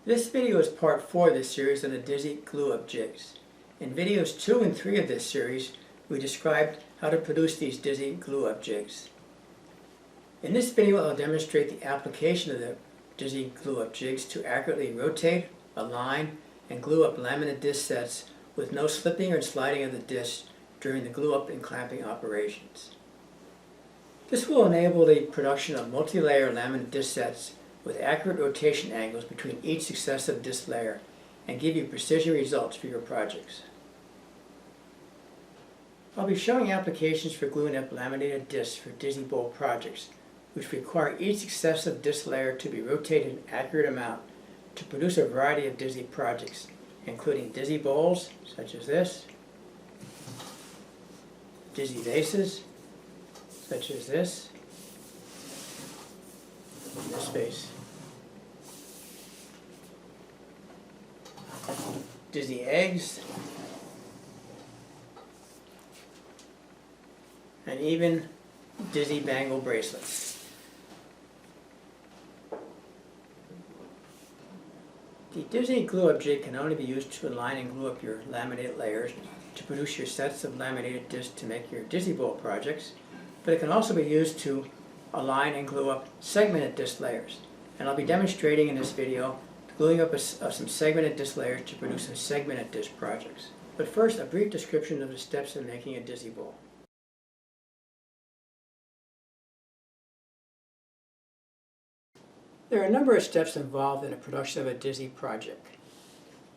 This video is part 4 of this series on the Dizzy Glue Up Jigs. In videos 2 and 3 of this series, we described how to produce these Dizzy Glue Up Jigs. In this video, I'll demonstrate the application of the Dizzy Glue Up Jigs to accurately rotate, align, and glue up laminate disc sets with no slipping or sliding of the disc during the glue up and clamping operations. This will enable the production of multi-layer laminate disc sets with accurate rotation angles between each successive disc layer and give you precision results for your projects. I'll be showing applications for gluing up laminated discs for Dizzy Bowl projects, which require each successive disc layer to be rotated an accurate amount to produce a variety of Dizzy projects, including Dizzy bowls, such as this, Dizzy vases, such as this, in this space, Dizzy eggs, and even Dizzy Bangle bracelets. The Dizzy Glue Up Jig can only be used to align and glue up your laminated layers to produce your sets of laminated discs to make your Dizzy Bowl projects, but it can also be used to align and glue up segmented disc layers. And I'll be demonstrating in this video the gluing up of some segmented disc layers to produce some segmented disc projects. But first, a brief description of the steps in making a Dizzy Bowl. There are a number of steps involved in the production of a Dizzy project.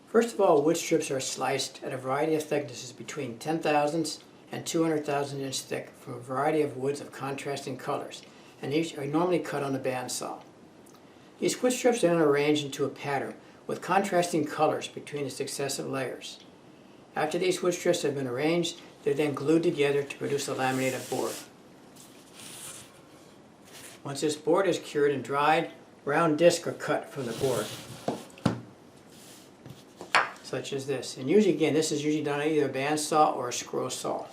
First of all, wood strips are sliced at a variety of thicknesses between 10 thousandths and 200,000 inch thick from a variety of woods of contrasting colors, and these are normally cut on a bandsaw. These wood strips are then arranged into a pattern with contrasting colors between the successive layers. After these wood strips have been arranged, they're then glued together to produce a laminated board. Once this board is cured and dried, round discs are cut from the board, such as this. And usually, again, this is usually done on either a bandsaw or a scroll saw.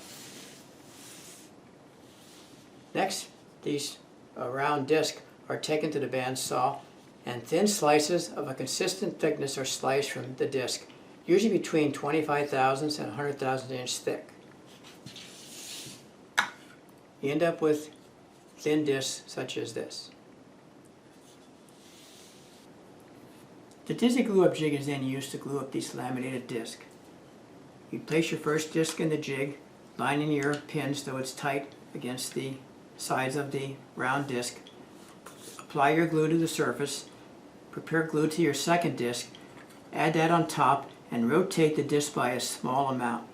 Next, these round discs are taken to the bandsaw, and thin slices of a consistent thickness are sliced from the disc, usually between 25 thousandths and 100,000 inch thick. You end up with thin discs such as this. The Dizzy Glue Up Jig is then used to glue up these laminated discs. You place your first disc in the jig, lining your pins so it's tight against the sides of the round disc. Apply your glue to the surface, prepare glue to your second disc, add that on top, and rotate the disc by a small amount.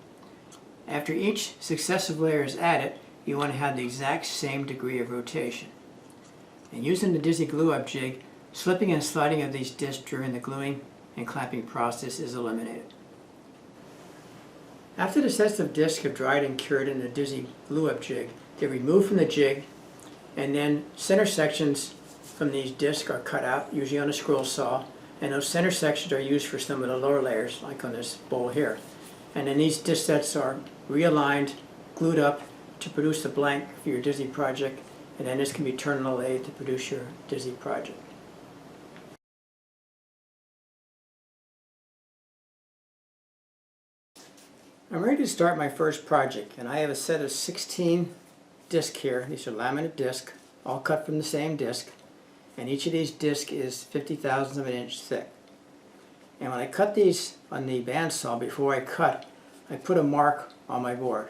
After each successive layer is added, you want to have the exact same degree of rotation. And using the Dizzy Glue Up Jig, slipping and sliding of these discs during the gluing and clamping process is eliminated. After the sets of discs have dried and cured in the Dizzy Glue Up Jig, they're removed from the jig, and then center sections from these discs are cut out, usually on a scroll saw, and those center sections are used for some of the lower layers, like on this bowl here. And then these disc sets are realigned, glued up to produce a blank for your Dizzy project, and then this can be turned on a lathe to produce your Dizzy project. I'm ready to start my first project, and I have a set of 16 discs here. These are laminate discs, all cut from the same disc, and each of these discs is 50 thousandths of an inch thick. And when I cut these on the bandsaw, before I cut, I put a mark on my board.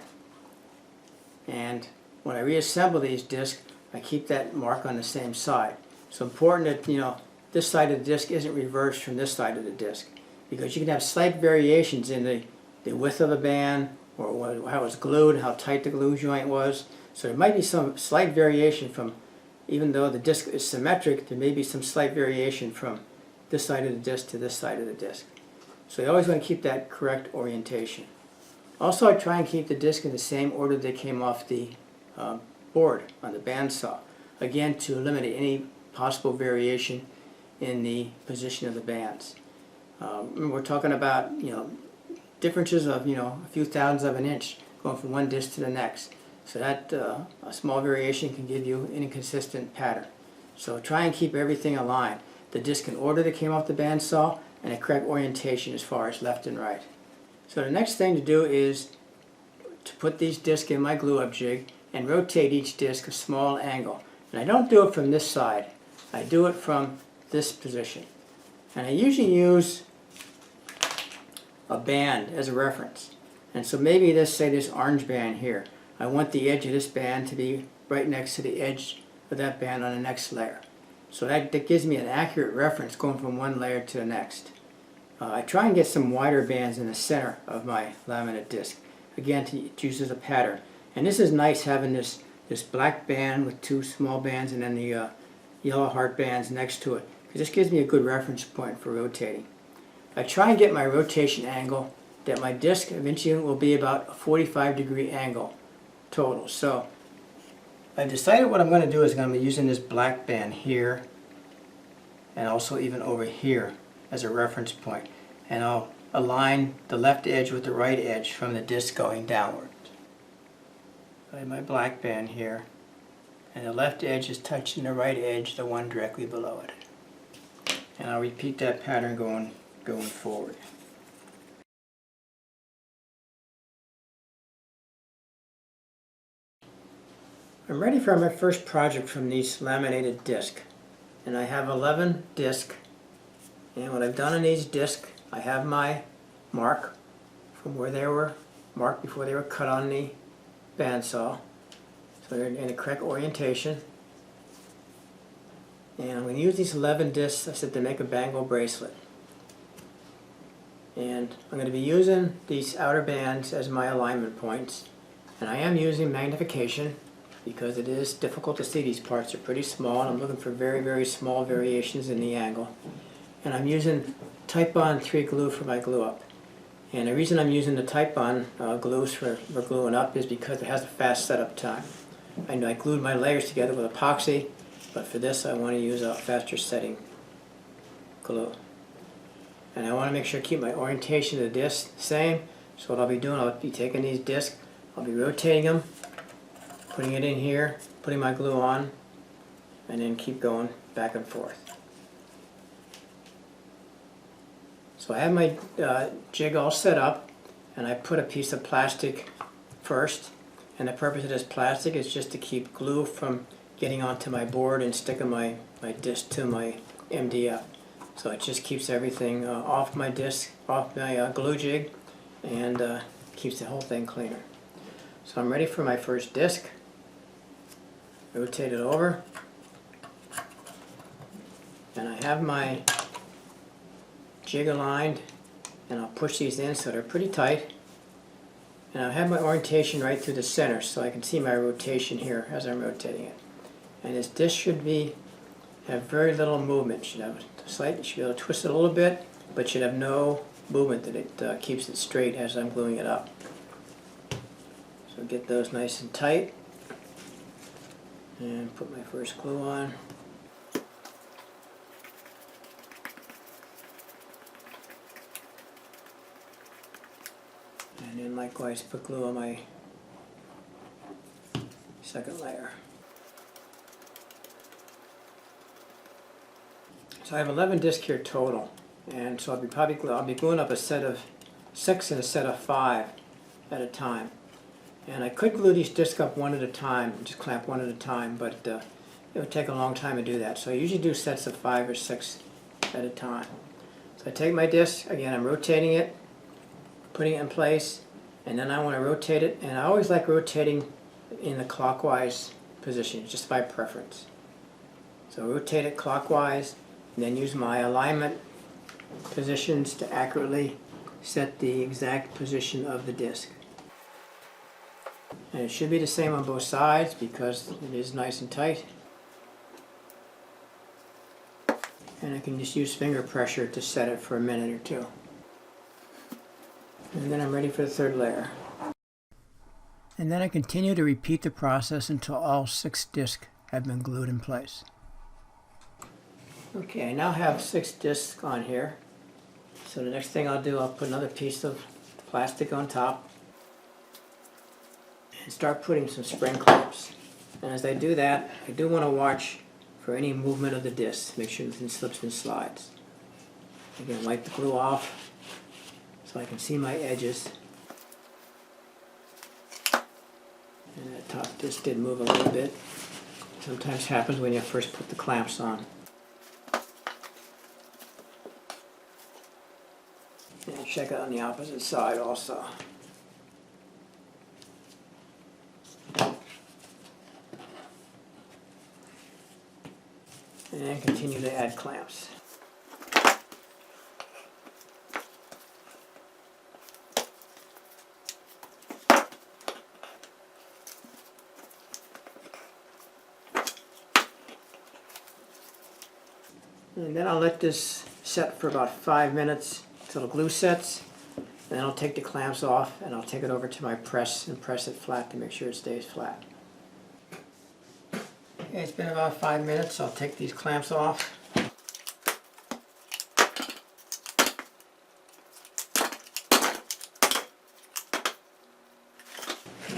And when I reassemble these discs, I keep that mark on the same side. So important that, this side of the disc isn't reversed from this side of the disc, because you can have slight variations in the width of the band, or how it's glued, how tight the glue joint was. So there might be some slight variation from, even though the disc is symmetric, there may be some slight variation from this side of the disc to this side of the disc. So you always want to keep that correct orientation. Also, I try and keep the disc in the same order they came off the board on the bandsaw. Again, to eliminate any possible variation in the position of the bands. We're talking about, differences of, a few thousandths of an inch going from one disc to the next. So that a small variation can give you an inconsistent pattern. So try and keep everything aligned. the disc in order that came off the bandsaw, and a correct orientation as far as left and right. So the next thing to do is to put these discs in my glue up jig and rotate each disc a small angle. And I don't do it from this side, I do it from this position. And I usually use a band as a reference. And so maybe let's say this orange band here. I want the edge of this band to be right next to the edge of that band on the next layer. So that gives me an accurate reference going from one layer to the next. I try and get some wider bands in the center of my laminate disc. Again, to use as a pattern. And this is nice having this black band with two small bands and then the yellow heart bands next to it. Because this gives me a good reference point for rotating. I try and get my rotation angle that my disc eventually will be about a 45-degree angle total. So I've decided what I'm going to do is I'm going to be using this black band here and also even over here as a reference point. And I'll align the left edge with the right edge from the disc going downward. I have my black band here, and the left edge is touching the right edge, the one directly below it. And I'll repeat that pattern going forward. I'm ready for my first project from these laminated discs. And I have 11 discs. And what I've done on these discs, I have my mark from where they were marked before they were cut on the bandsaw. So they're in the correct orientation. And I'm going to use these 11 discs, I said, to make a Bangle bracelet. And I'm going to be using these outer bands as my alignment points. And I am using magnification because it is difficult to see. These parts are pretty small, and I'm looking for very, very small variations in the angle. And I'm using Titebond 3 glue for my glue up. And the reason I'm using the Titebond glues for gluing up is because it has a fast setup time. I know I glued my layers together with epoxy, but for this I want to use a faster setting glue. And I want to make sure I keep my orientation of the disc the same. So what I'll be doing, I'll be taking these discs, I'll be rotating them, putting it in here, putting my glue on, and then keep going back and forth. So I have my jig all set up, and I put a piece of plastic first. And the purpose of this plastic is just to keep glue from getting onto my board and sticking my disc to my MDF. So it just keeps everything off my disc, off my glue jig, and keeps the whole thing cleaner. So I'm ready for my first disc. Rotate it over. And I have my jig aligned, and I'll push these in so they're pretty tight. And I have my orientation right through the center so I can see my rotation here as I'm rotating it. And this disc should have very little movement. Should have slight, should be able to twist it a little bit, but should have no movement, that it keeps it straight as I'm gluing it up. So get those nice and tight. And put my first glue on. And then likewise put glue on my second layer. So I have 11 discs here total, and so I'll be gluing up a set of 6 and a set of 5 at a time. And I could glue these discs up one at a time, just clamp one at a time, but it would take a long time to do that. So I usually do sets of 5 or 6 at a time. So I take my disc, again I'm rotating it, putting it in place, and then I want to rotate it, and I always like rotating in the clockwise position, just by preference. So rotate it clockwise, and then use my alignment positions to accurately set the exact position of the disc. And it should be the same on both sides because it is nice and tight. And I can just use finger pressure to set it for a minute or two. And then I'm ready for the third layer. And then I continue to repeat the process until all 6 discs have been glued in place. Okay, I now have 6 discs on here. So the next thing I'll do, I'll put another piece of plastic on top and start putting some spring clamps. And as I do that, I do want to watch for any movement of the disc. Make sure nothing slips and slides. Again, wipe the glue off so I can see my edges. And that top disc did move a little bit. Sometimes happens when you first put the clamps on. And check it on the opposite side also. And continue to add clamps. And then I'll let this set for about 5 minutes until the glue sets. Then I'll take the clamps off and I'll take it over to my press and press it flat to make sure it stays flat. Okay, it's been about 5 minutes. I'll take these clamps off.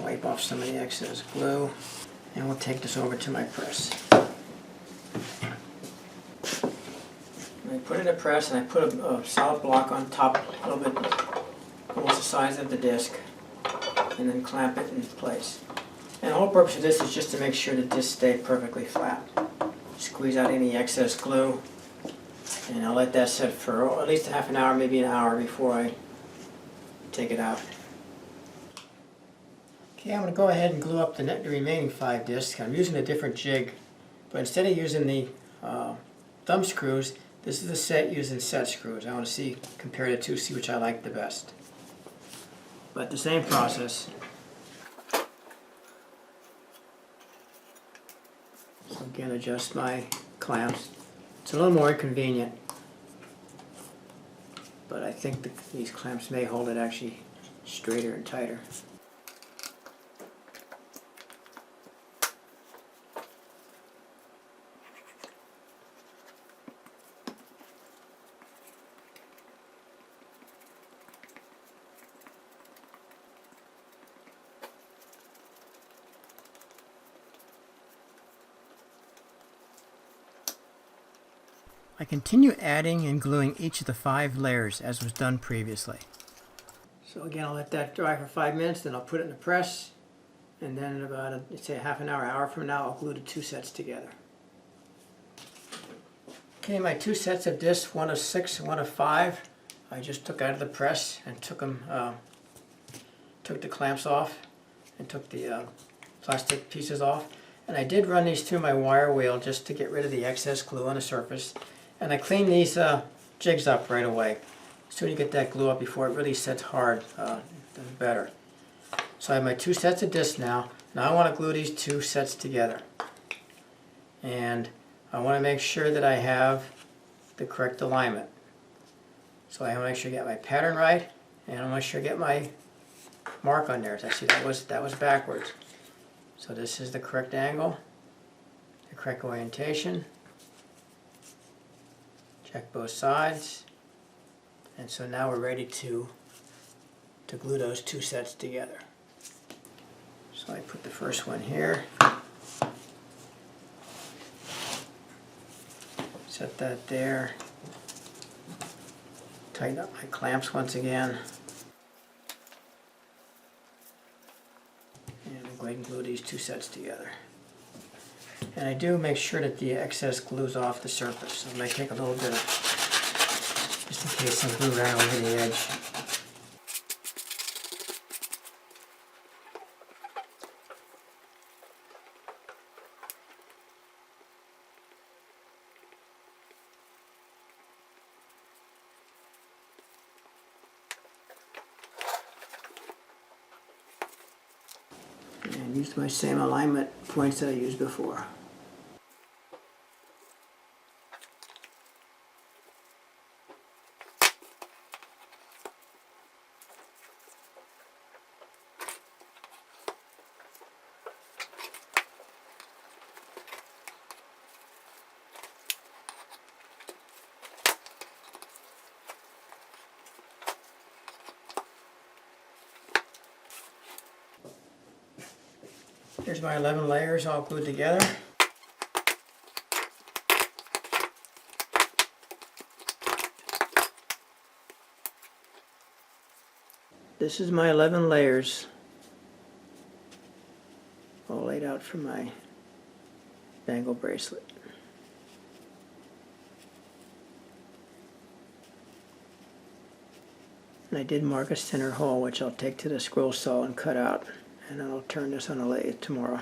Wipe off some of the excess glue, and we'll take this over to my press. I put it in a press and I put a solid block on top, a little bit, almost the size of the disc, and then clamp it in place. And the whole purpose of this is just to make sure the disc stay perfectly flat. Squeeze out any excess glue, and I'll let that set for at least half an hour, maybe an hour before I take it out. Okay, I'm going to go ahead and glue up the remaining 5 discs. I'm using a different jig, but instead of using the thumb screws, this is a set using set screws. I want to compare the two, see which I like the best. But the same process. So again, adjust my clamps. It's a little more inconvenient, but I think these clamps may hold it actually straighter and tighter. I continue adding and gluing each of the 5 layers as was done previously. So again, I'll let that dry for 5 minutes, then I'll put it in the press, and then in about, let's say half an hour, hour from now, I'll glue the 2 sets together. Okay, my 2 sets of discs, one of 6 and one of 5, I just took out of the press and took the clamps off and took the plastic pieces off. And I did run these through my wire wheel just to get rid of the excess glue on the surface. And I cleaned these jigs up right away. As soon as you get that glue up before it really sets hard, the better. So I have my 2 sets of discs now. Now I want to glue these 2 sets together. And I want to make sure that I have the correct alignment. So I want to make sure I get my pattern right, and I want to make sure I get my mark on there. As I see that was backwards. So this is the correct angle, the correct orientation. Check both sides. And so now we're ready to glue those 2 sets together. So I put the first one here. Set that there. Tighten up my clamps once again. And I'm going to glue these 2 sets together. And I do make sure that the excess glues off the surface. So I might take a little bit of, just in case some glue ran over the edge. And use my same alignment points that I used before. Here's my 11 layers all glued together. This is my 11 layers all laid out for my bangle bracelet. And I did mark a center hole, which I'll take to the scroll saw and cut out, and then I'll turn this on a lathe tomorrow.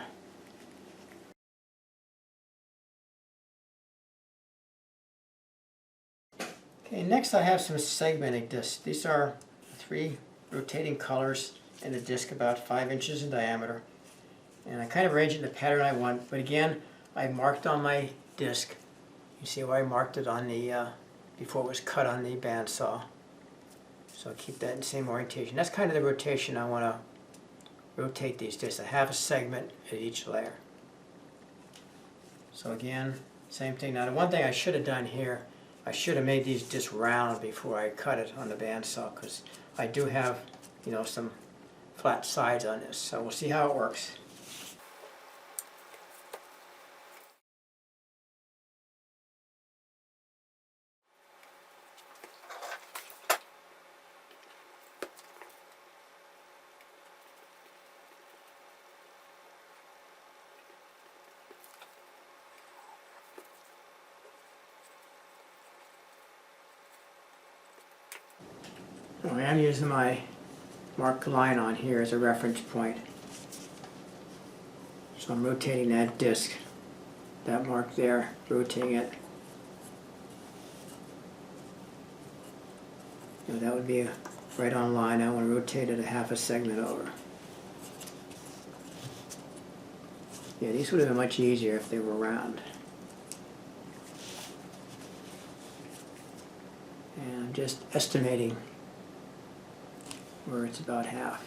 Okay, next I have some segmented discs. These are 3 rotating colors in a disc about 5 inches in diameter. And I kind of arranged it in the pattern I want, but again, I marked on my disc. You see where I marked it on the, before it was cut on the bandsaw. So I'll keep that in the same orientation. That's kind of the rotation I want to rotate these discs. I have a segment at each layer. So again, same thing. Now the one thing I should have done here, I should have made these discs round before I cut it on the bandsaw, because I do have, you know, some flat sides on this. So we'll see how it works. I am using my marked line on here as a reference point. So I'm rotating that disc, that mark there, rotating it. You know, that would be right on line. I want to rotate it a half a segment over. Yeah, these would have been much easier if they were round. And I'm just estimating where it's about half.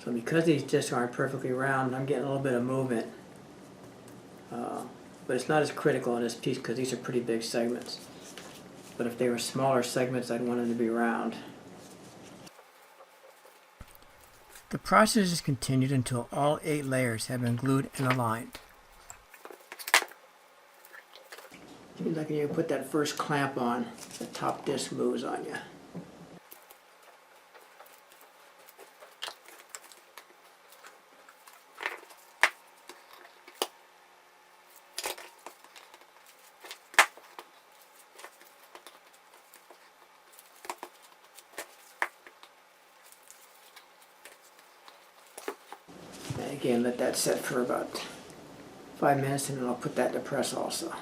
So because these discs aren't perfectly round, I'm getting a little bit of movement. But it's not as critical in this piece because these are pretty big segments. But if they were smaller segments, I'd want them to be round. The process is continued until all 8 layers have been glued and aligned. Seems like when you put that first clamp on, the top disc moves on you. And again, let that set for about 5 minutes, and then I'll put that in the press also.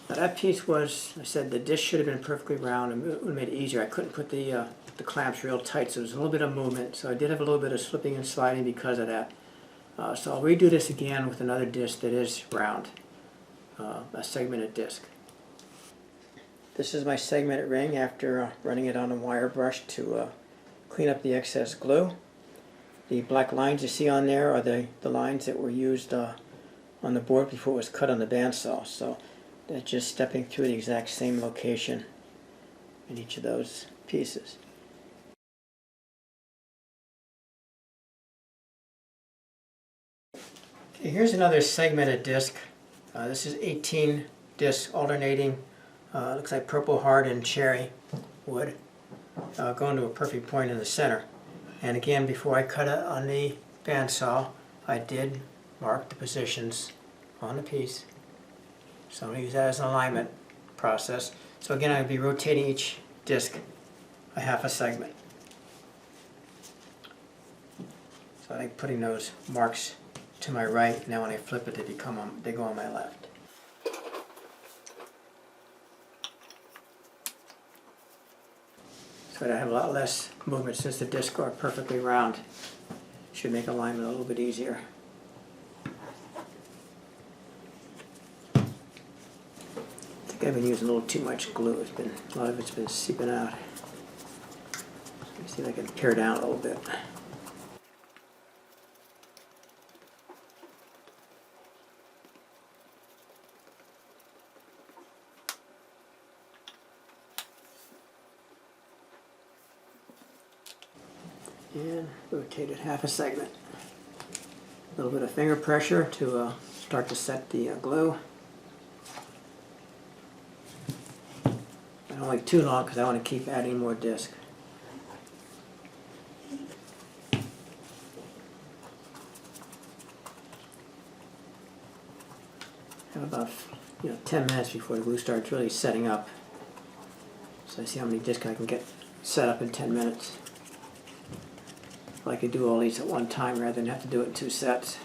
Now that piece was, I said the disc should have been perfectly round, and it would have made it easier. I couldn't put the clamps real tight, so there was a little bit of movement. So I did have a little bit of slipping and sliding because of that. So I'll redo this again with another disc that is round, a segmented disc. This is my segmented ring after running it on a wire brush to clean up the excess glue. The black lines you see on there are the lines that were used on the board before it was cut on the bandsaw. So that's just stepping through the exact same location in each of those pieces. Okay, here's another segmented disc. This is 18 discs alternating. Looks like purple heart and cherry wood going to a perfect point in the center. And again, before I cut it on the bandsaw, I did mark the positions on the piece. So I'm going to use that as an alignment process. So again, I'll be rotating each disc a half a segment. So I think putting those marks to my right, now when I flip it, they go on my left. So I have a lot less movement since the discs are perfectly round. Should make alignment a little bit easier. I think I've been using a little too much glue. A lot of it's been seeping out. Let me see if I can pare down a little bit. and rotate it half a segment. A little bit of finger pressure to start to set the glue. I don't like too long because I want to keep adding more disc. Have about 10 minutes before the glue starts really setting up. So I see how many discs I can get set up in 10 minutes. I could do all these at one time rather than have to do it in 2 sets.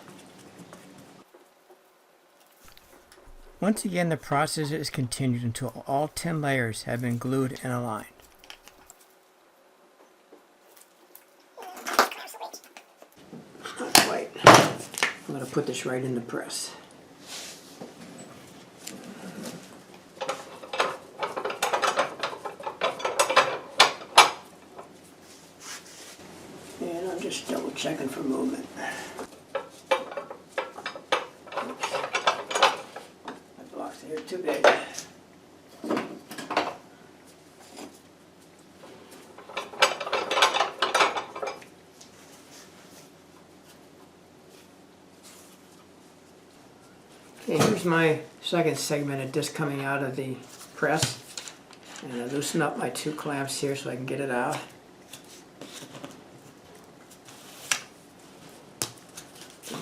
Once again, the process is continued until all 10 layers have been glued and aligned. Not quite. I'm going to put this right in the press. And I'm just double checking for movement. Here too big. Okay, here's my second segmented disc coming out of the press, and I loosen up my 2 clamps here so I can get it out.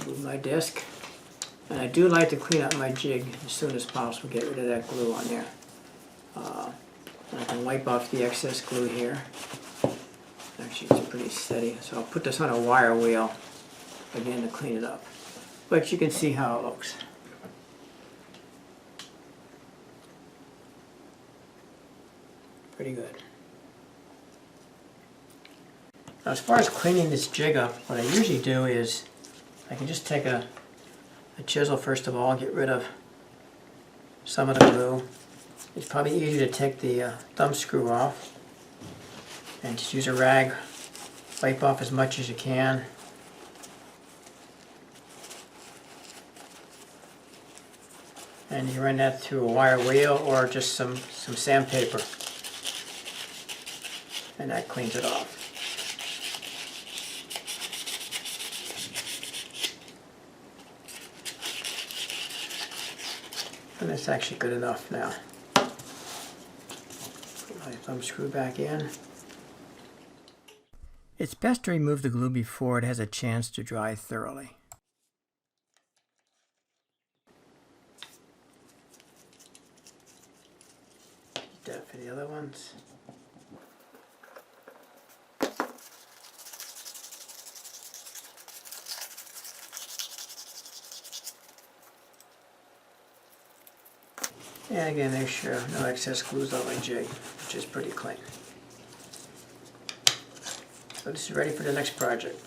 Move my disc. And I do like to clean up my jig as soon as possible, get rid of that glue on there. I can wipe off the excess glue here. Actually, it's pretty steady, so I'll put this on a wire wheel again to clean it up. But you can see how it looks. Pretty good. Now, as far as cleaning this jig up, what I usually do is I can just take a chisel first of all, get rid of some of the glue. It's probably easier to take the thumb screw off and just use a rag, wipe off as much as you can. And you run that through a wire wheel or just some sandpaper, and that cleans it off. And that's actually good enough now. Put my thumb screw back in. It's best to remove the glue before it has a chance to dry thoroughly. Do that for the other ones. And again, make sure no excess glues on my jig, which is pretty clean. So this is ready for the next project.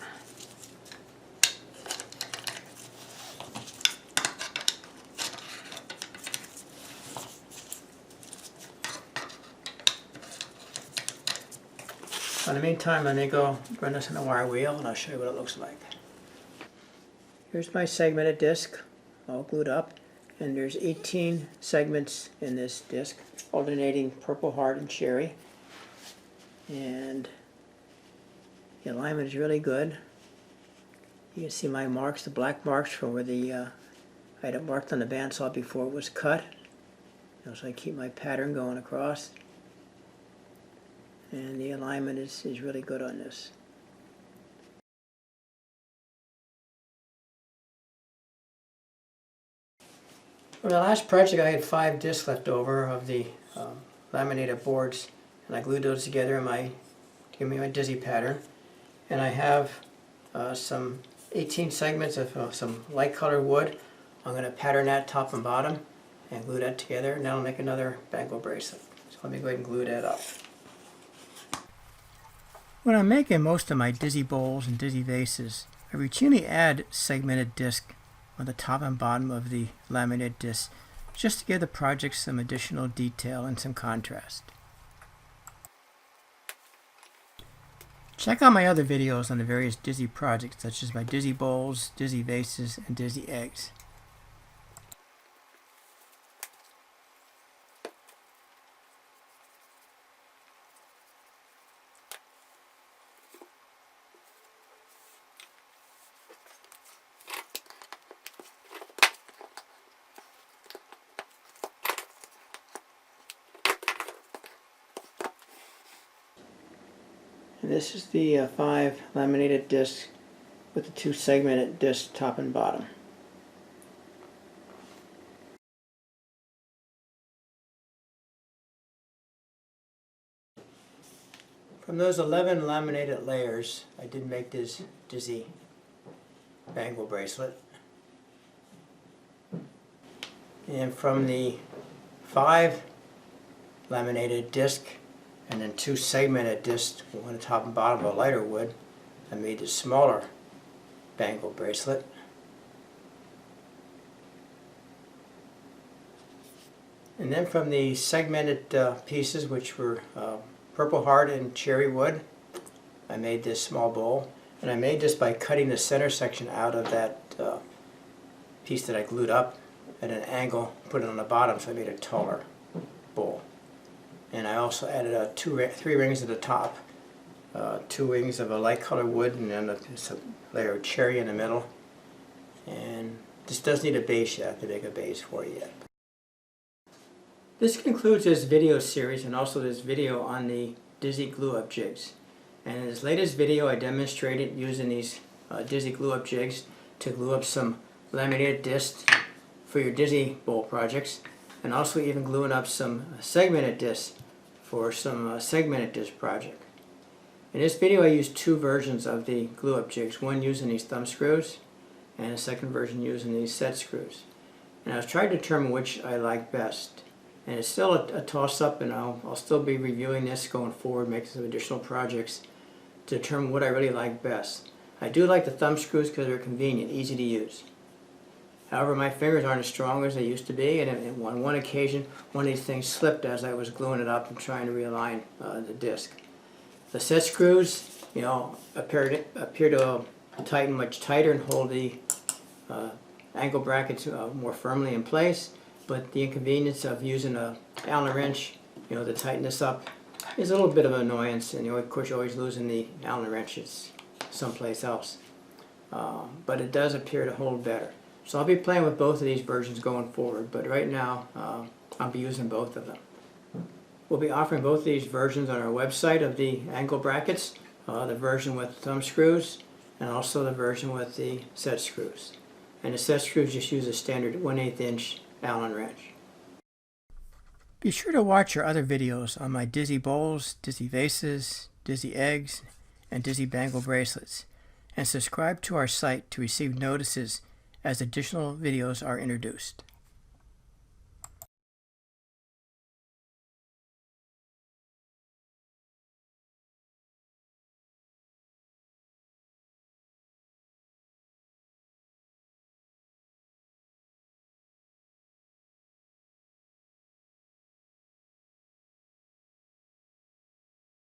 In the meantime, let me go run this in a wire wheel and I'll show you what it looks like. Here's my segmented disc, all glued up. And there's 18 segments in this disc, alternating purple heart and cherry. And the alignment is really good. You can see my marks, the black marks from where I had it marked on the bandsaw before it was cut. So I keep my pattern going across. And the alignment is really good on this. For the last project, I had 5 discs left over of the laminated boards, and I glued those together to give me my Dizzy pattern. And I have some 18 segments of some light colored wood. I'm going to pattern that top and bottom and glue that together, and that'll make another Bangle bracelet. So let me go ahead and glue that up. When I'm making most of my Dizzy bowls and Dizzy vases, I routinely add segmented disc on the top and bottom of the laminated disc just to give the project some additional detail and some contrast. Check out my other videos on the various Dizzy projects such as my Dizzy bowls, Dizzy vases, and Dizzy eggs. And this is the 5 laminated discs with the 2 segmented discs top and bottom. From those 11 laminated layers, I did make this Dizzy Bangle bracelet. And from the 5 laminated disc and then 2 segmented discs, one top and bottom of a lighter wood, I made the smaller bangle bracelet. And then from the segmented pieces, which were purple heart and cherry wood, I made this small bowl. And I made this by cutting the center section out of that piece that I glued up at an angle, put it on the bottom, so I made a taller bowl. And I also added 3 rings at the top, 2 wings of a light colored wood, and then a layer of cherry in the middle. And this does need a base yet. I have to make a base for it yet. This concludes this video series and also this video on the Dizzy Glue Up Jigs. And in this latest video I demonstrated using these Dizzy Glue Up Jigs to glue up some laminated discs for your Dizzy bowl projects, and also even gluing up some segmented discs for some segmented disc project. In this video I used 2 versions of the glue up jigs, one using these thumb screws and a second version using these set screws. And I was trying to determine which I like best. And it's still a toss-up, and I'll still be reviewing this going forward, making some additional projects to determine what I really like best. I do like the thumb screws because they're convenient, easy to use. However, my fingers aren't as strong as they used to be, and on one occasion, one of these things slipped as I was gluing it up and trying to realign the disc. The set screws, appear to tighten much tighter and hold the angle brackets more firmly in place. But the inconvenience of using an Allen wrench, to tighten this up, is a little bit of an annoyance. And of course, you're always losing the Allen wrenches someplace else. But it does appear to hold better. So I'll be playing with both of these versions going forward. But right now, I'll be using both of them. We'll be offering both of these versions on our website of the angle brackets, the version with thumb screws, and also the version with the set screws. And the set screws just use a standard 1/8 inch Allen wrench. Be sure to watch our other videos on my Dizzy bowls, Dizzy vases, Dizzy eggs, and Dizzy bangle bracelets, and subscribe to our site to receive notices as additional videos are introduced.